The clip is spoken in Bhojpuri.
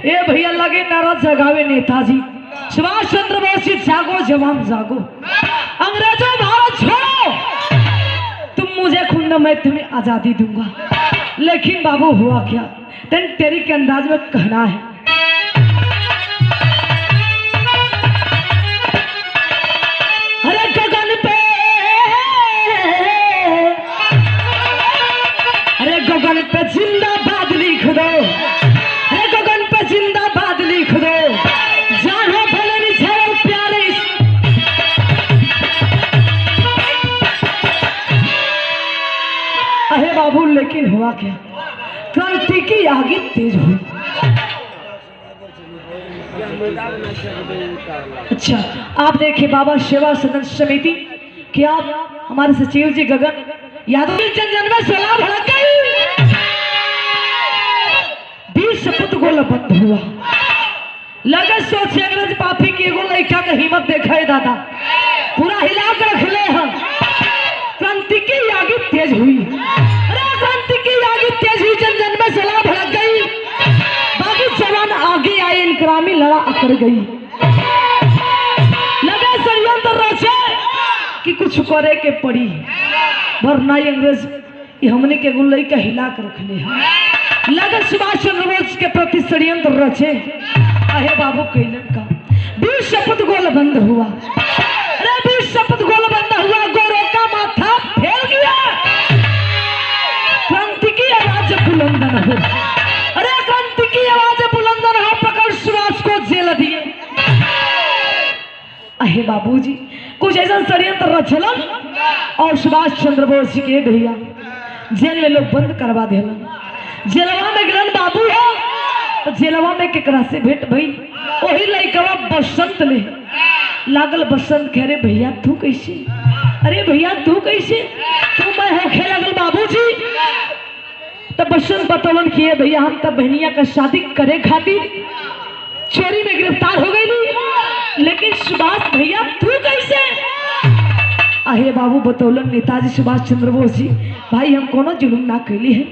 ए भैया लगे नारा जगावे नेताजी सुभाष चंद्र बोस जी, जागो जवान जागो, अंग्रेजों भारत छोड़ो, तुम मुझे खून मैं तुम्हें आजादी दूंगा। लेकिन बाबू हुआ क्या, तेरी के अंदाज में कहना है। अरे गगन पे, अरे गगन पे जिंदाबाद लिख दो, अरे गगन पे जिंदाबाद लिख दो, जानो भले निछाओ प्यारे। अरे बाबू लेकिन हुआ क्या, क्रांति की आगे तेज हुई। अच्छा आप देखिए बाबा सेवा सदन समिति कि आप हमारे सचिव जी गगन यादव जन में सलाह भड़क गई। 20 शपथ गोल बंद हुआ, लगे सोचे अंग्रेज पापी की एगो लड़का का हिम्मत देखा है दादा, पूरा हिला कर रख ले हम। क्रांति की आगे तेज हुई, अरे क्रांति की आगे तेज हुई, जन जन में सलाह भड़क गई। बाकी जवान आगे आए, इनकरामी लड़ा अकड़ गई। लगे षड्यंत्र रचे कि कुछ करे के पड़ी, वरना अंग्रेज हमने के गुल्लई का हिला कर रख ले। लगे सुभाष चंद्र बोस के प्रति षड्यंत्र रचे। अहे बाबू कैलन का 20 शपथ गोल बंद हुआ, अरे 20 शपथ गोल बंद हुआ, गोरों का माथा फैल गया। क्रांति की आवाज बुलंद न हो, अरे क्रांति की आवाज बुलंद न हो, पकड़ सुभाष को जेल दिए। अहे बाबूजी कुछ ऐसा षड्यंत्र रचला और सुभाष चंद्र बोस जी के भैया जेल में लोग बंद करवा देलन। जेलवा में गिरन बाबू हो तो जेलवा में केकरा से भेंट भई, वही लइकवा बसंत ले लागल। बसंत कह रे भैया तू कैसे, अरे भैया तू कैसे, तू मैं होखे लगल बाबूजी। तब बसंत बतौलन किए भैया हम तब बहनिया का शादी करे खातिर चोरी में गिरफ्तार हो गई, लेकिन सुभाष भैया तू कैसे। अहे बाबू बतौलन नेताजी सुभाष चंद्र बोस जी, भाई हम कोनो जुलूम ना कैली है,